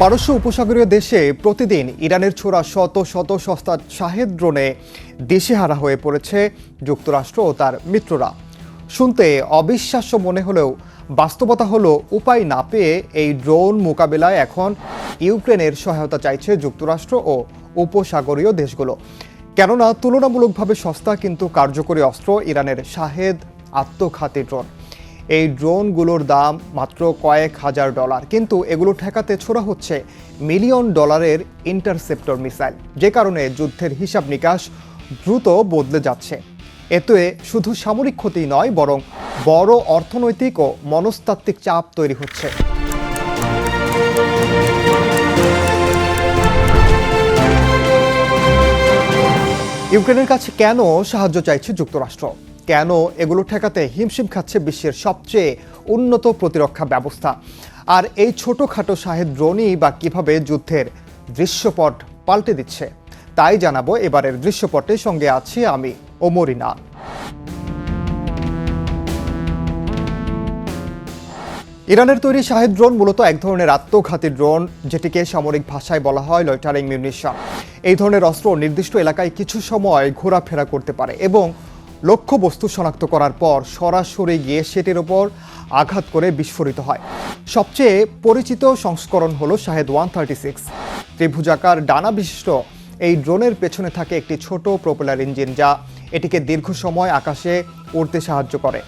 পারস্য উপসাগরীয় দেশে প্রতিদিন ইরানের ছোড়া শত শত সস্তা শাহেদ ড্রোনে দিশেহারা হয়ে পড়েছে যুক্তরাষ্ট্র ও তার মিত্ররা। শুনতে অবিশ্বাস্য মনে হলেও বাস্তবতা হলো উপায় না পেয়ে এই ড্রোন মোকাবেলায় এখন ইউক্রেনের সহায়তা চাইছে যুক্তরাষ্ট্র ও উপসাগরীয় দেশগুলো। কেননা তুলনামূলকভাবে সস্তা কিন্তু কার্যকরী অস্ত্র ইরানের শাহেদ আত্মঘাতী ড্রোন। এই ড্রোনগুলোর দাম মাত্র কয়েক হাজার ডলার, কিন্তু এগুলো ঠেকাতে ছোড়া হচ্ছে মিলিয়ন ডলারের ইন্টারসেপ্টর মিসাইল, যে কারণে যুদ্ধের হিসাব নিকাশ দ্রুত বদলে যাচ্ছে। এতে শুধু সামরিক ক্ষতি নয়, বরং বড় অর্থনৈতিক ও মনস্তাত্ত্বিক চাপ তৈরি হচ্ছে। ইউক্রেনের কাছে কেন সাহায্য চাইছে যুক্তরাষ্ট্র? কেন এগুলো ঠেকাতে হিমশিম খাচ্ছে বিশ্বের সবচেয়ে উন্নত প্রতিরক্ষা ব্যবস্থা? আর এই ছোটখাটো শাহেদ ড্রোনই বা কিভাবে যুদ্ধের দৃশ্যপট পাল্টে দিচ্ছে, তাই জানাবো এবারের দৃশ্যপটের সঙ্গে আছি আমি ওমর ইনান। ইরানের তৈরি শাহেদ ড্রোন মূলত এক ধরনের আত্মঘাতী ড্রোন, যেটিকে সামরিক ভাষায় বলা হয় লয়টারিং মিউনিশন। এই ধরনের অস্ত্র নির্দিষ্ট এলাকায় কিছু সময় ঘোরাফেরা করতে পারে এবং লক্ষ্যবস্তু শনাক্ত করার পর সরাসরি গিয়ে সেটির ওপর আঘাত করে বিস্ফোরিত হয়। সবচেয়ে পরিচিত সংস্করণ হলো শাহেদ 136। ত্রিভুজাকার ডানা বিশিষ্ট এই ড্রোনের পেছনে থাকে একটি ছোট প্রোপেলার ইঞ্জিন, যা এটিকে দীর্ঘ সময় আকাশে উড়তে সাহায্য করে।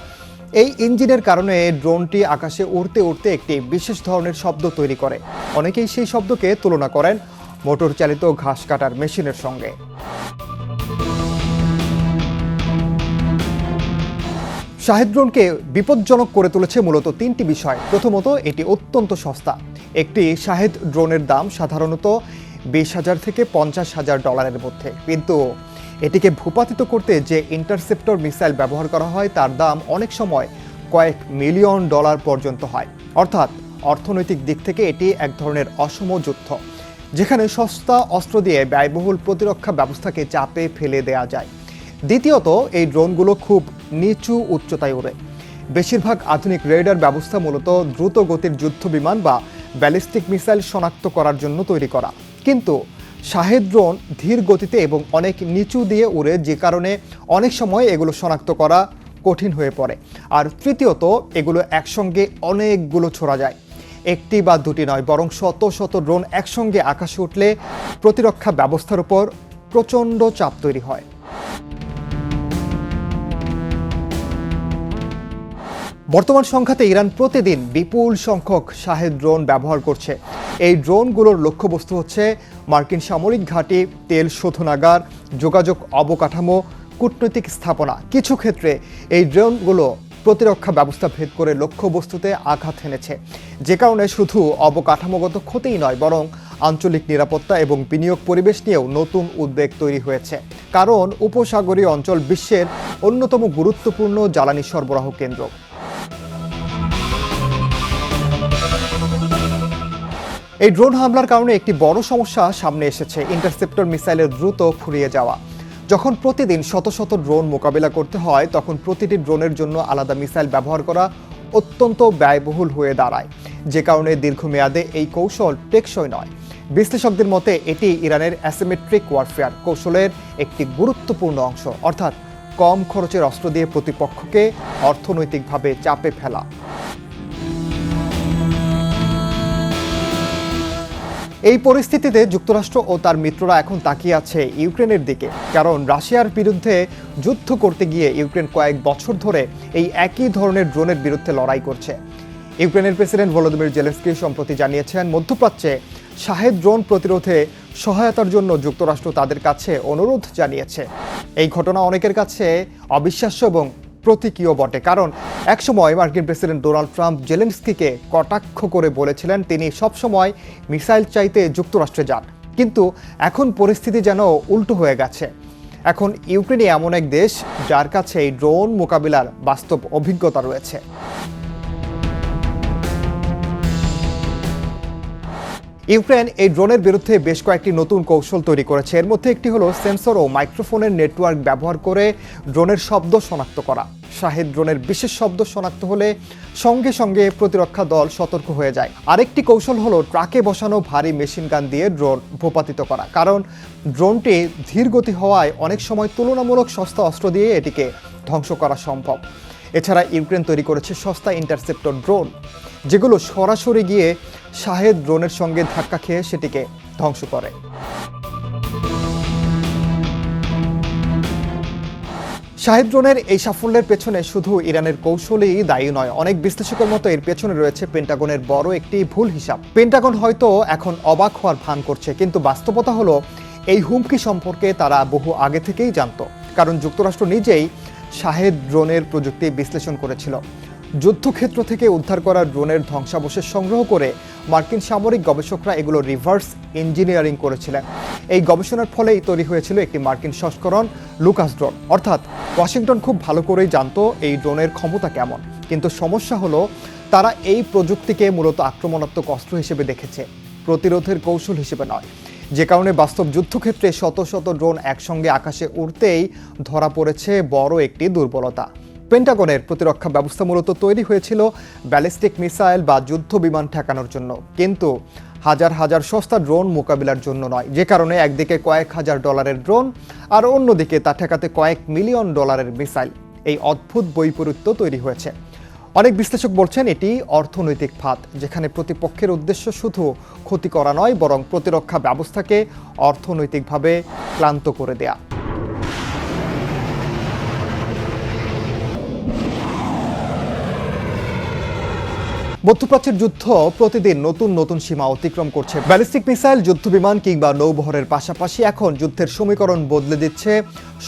এই ইঞ্জিনের কারণে ড্রোনটি আকাশে উড়তে উড়তে একটি বিশেষ ধরনের শব্দ তৈরি করে। অনেকেই সেই শব্দকে তুলনা করেন মোটর চালিত ঘাস কাটার মেশিনের সঙ্গে। শাহেদ ড্রোনকে বিপজ্জনক করে তুলেছে মূলত তিনটি বিষয়। প্রথমত, এটি অত্যন্ত সস্তা। একটি শাহেদ ড্রোনের দাম সাধারণত 20,000 থেকে 50,000 ডলারের মধ্যে, কিন্তু এটিকে ভূপাতিত করতে যে ইন্টারসেপ্টর মিসাইল ব্যবহার করা হয় তার দাম অনেক সময় কয়েক মিলিয়ন ডলার পর্যন্ত হয়। অর্থাৎ অর্থনৈতিক দিক থেকে এটি এক ধরনের অসম যুদ্ধ, যেখানে সস্তা অস্ত্র দিয়ে ব্যয়বহুল প্রতিরক্ষা ব্যবস্থাকে চাপে ফেলে দেয়া যায়। দ্বিতীয়ত, এই ড্রোনগুলো খুব নিচু উচ্চতায় ওড়ে। বেশিরভাগ আধুনিক রেডার ব্যবস্থা মূলত দ্রুত গতির যুদ্ধ বিমান বা ব্যালিস্টিক মিসাইল শনাক্ত করার জন্য তৈরি করা, কিন্তু শাহেদ ড্রোন ধীর গতিতে এবং অনেক নিচু দিয়ে উড়ে, যে কারণে অনেক সময় এগুলো শনাক্ত করা কঠিন হয়ে পড়ে। আর তৃতীয়ত, এগুলো একসঙ্গে অনেকগুলো ছোড়া যায়। একটি বা দুটি নয়, বরং শত শত ড্রোন একসঙ্গে আকাশে উঠলে প্রতিরক্ষা ব্যবস্থার উপর প্রচণ্ড চাপ তৈরি হয়। বর্তমান সংখ্যাতে ইরান প্রতিদিন বিপুল সংখ্যক শাহেদ ড্রোন ব্যবহার করছে। এই ড্রোনগুলোর লক্ষ্যবস্তু হচ্ছে মার্কিন সামরিক ঘাঁটি, তেল শোধনাগার, যোগাযোগ অবকাঠামো, কূটনৈতিক স্থাপনা। কিছু ক্ষেত্রে এই ড্রোনগুলো প্রতিরক্ষা ব্যবস্থা ভেদ করে লক্ষ্যবস্তুতে আঘাত হেনেছে, যে কারণে শুধু অবকাঠামোগত ক্ষতিই নয়, বরং আঞ্চলিক নিরাপত্তা এবং বিনিয়োগ পরিবেশ নিয়েও নতুন উদ্বেগ তৈরি হয়েছে। কারণ উপসাগরীয় অঞ্চল বিশ্বের অন্যতম গুরুত্বপূর্ণ জ্বালানি সরবরাহ কেন্দ্র। এই ড্রোন হামলার কারণে একটি বড় সমস্যা সামনে এসেছে, ইন্টারসেপ্টর মিসাইলের দ্রুত ফুরিয়ে যাওয়া। যখন প্রতিদিন শত শত ড্রোন মোকাবিলা করতে হয়, তখন প্রতিটি ড্রোনের জন্য আলাদা মিসাইল ব্যবহার করা অত্যন্ত ব্যয়বহুল হয়ে দাঁড়ায়, যে কারণে দীর্ঘমেয়াদে এই কৌশল টেকসই নয়। বিশ্লেষকদের মতে এটি ইরানের অ্যাসিমেট্রিক ওয়ারফেয়ার কৌশলের একটি গুরুত্বপূর্ণ অংশ, অর্থাৎ কম খরচের অস্ত্র দিয়ে প্রতিপক্ষকে অর্থনৈতিকভাবে চাপে ফেলা। এই পরিস্থিতিতে যুক্তরাষ্ট্র ও তার মিত্ররা এখন তাকিয়ে আছে ইউক্রেনের দিকে, কারণ রাশিয়ার বিরুদ্ধে যুদ্ধ করতে গিয়ে ইউক্রেন কয়েক বছর ধরে এই একই ধরনের ড্রোনের বিরুদ্ধে লড়াই করছে। ইউক্রেনের প্রেসিডেন্ট ভলোদিমির জেলেনস্কি সম্প্রতি জানিয়েছেন, মধ্যপ্রাচ্যে শাহেদ ড্রোন প্রতিরোধে সহায়তার জন্য যুক্তরাষ্ট্র তাদের কাছে অনুরোধ জানিয়েছে। এই ঘটনা অনেকের কাছে অবিশ্বাস্য এবং প্রতীকীয় বটে, কারণ একসময় মার্কিন প্রেসিডেন্ট ডোনাল্ড ট্রাম্প জেলেনস্কিকে কটাক্ষ করে বলেছিলেন তিনি সবসময় মিসাইল চাইতে যুক্তরাষ্ট্রে যান। কিন্তু এখন পরিস্থিতি যেন উল্টো হয়ে গেছে। এখন ইউক্রেনই এমন এক দেশ যার কাছে এই ড্রোন মোকাবিলার বাস্তব অভিজ্ঞতা রয়েছে। ইউক্রেন এই ড্রোনের বিরুদ্ধে বেশ কয়েকটি নতুন কৌশল তৈরি করেছে। এর মধ্যে একটি হলো সেন্সর ও মাইক্রোফোনের নেটওয়ার্ক ব্যবহার করে ড্রোনের শব্দ শনাক্ত করা। শাহেদ ড্রোনের বিশেষ শব্দ শনাক্ত হলে সঙ্গে সঙ্গে প্রতিরক্ষা দল সতর্ক হয়ে যায়। আরেকটি কৌশল হলো ট্রাকে বসানো ভারী মেশিন গান দিয়ে ড্রোন ভূপাতিত করা, কারণ ড্রোনটি ধীর গতি হওয়ায় অনেক সময় তুলনামূলক সস্তা অস্ত্র দিয়ে এটিকে ধ্বংস করা সম্ভব। এছাড়া ইউক্রেন তৈরি করেছে সস্তা ইন্টারসেপ্টর ড্রোন, যেগুলো সরাসরি গিয়ে শাহেদ ড্রোনের সঙ্গে ধাক্কা খেয়ে সেটিকে ধ্বংস করে। শাহেদ ড্রোনের এই সাফল্যের পেছনে শুধু ইরানের কৌশলই দায়ী নয়, অনেক বিশ্লেষকের মতো এর পেছনে রয়েছে পেন্টাগনের বড় একটি ভুল হিসাব। পেন্টাগন হয়তো এখন অবাক হওয়ার ভান করছে, কিন্তু বাস্তবতা হলো এই হুমকি সম্পর্কে তারা বহু আগে থেকেই জানতো, কারণ যুক্তরাষ্ট্র নিজেই শাহেদ ড্রোনের প্রযুক্তি বিশ্লেষণ করেছিল। যুদ্ধক্ষেত্র থেকে উদ্ধার করা ড্রোনের ধ্বংসাবশেষ সংগ্রহ করে মার্কিন সামরিক গবেষকরা এগুলো রিভার্স ইঞ্জিনিয়ারিং করেছিলেন। এই গবেষণার ফলেই তৈরি হয়েছিল একটি মার্কিন সংস্করণ লুকাস ড্রোন। অর্থাৎ ওয়াশিংটন খুব ভালো করেই জানতো এই ড্রোনের ক্ষমতা কেমন, কিন্তু সমস্যা হলো তারা এই প্রযুক্তিকে মূলত আক্রমণাত্মক অস্ত্র হিসেবে দেখেছে, প্রতিরোধের কৌশল হিসেবে নয়। যে কারণে বাস্তব যুদ্ধক্ষেত্রে শত শত ড্রোন একসঙ্গে আকাশে উড়তেই ধরা পড়েছে বড় একটি দুর্বলতা। পেন্টাগনের প্রতিরক্ষা ব্যবস্থা মূলত তৈরি হয়েছিল ব্যালিস্টিক মিসাইল বা যুদ্ধ বিমান ঠেকানোর জন্য, কিন্তু হাজার হাজার সস্তা ড্রোন মোকাবিলার জন্য নয়। যে কারণে একদিকে কয়েক হাজার ডলারের ড্রোন আর অন্যদিকে তা ঠেকাতে কয়েক মিলিয়ন ডলারের মিসাইল, এই অদ্ভুত বৈপরীত্য তৈরি হয়েছে। অনেক বিশ্লেষক বলছেন এটি অর্থনৈতিক ফাঁদ, যেখানে প্রতিপক্ষের উদ্দেশ্য শুধু ক্ষতি করা নয়, বরং প্রতিরক্ষা ব্যবস্থাকে অর্থনৈতিকভাবে ক্লান্ত করে দেয়া। মধ্যপ্রাচ্যের যুদ্ধ প্রতিদিন নতুন নতুন সীমা অতিক্রম করছে। ব্যালিস্টিক মিসাইল, যুদ্ধবিমান কিংবা নৌবহরের পাশাপাশি এখন যুদ্ধের সমীকরণ বদলে দিচ্ছে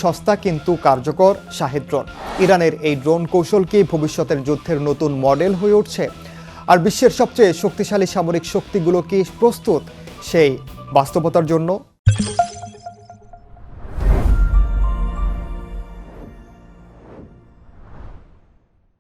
সস্তা কিন্তু কার্যকর শাহেদ ড্রোন। ইরানের এই ড্রোন কৌশল কি ভবিষ্যতের যুদ্ধের নতুন মডেল হয়ে উঠছে? আর বিশ্বের সবচেয়ে শক্তিশালী সামরিক শক্তিগুলো কি প্রস্তুত সেই বাস্তবতার জন্য?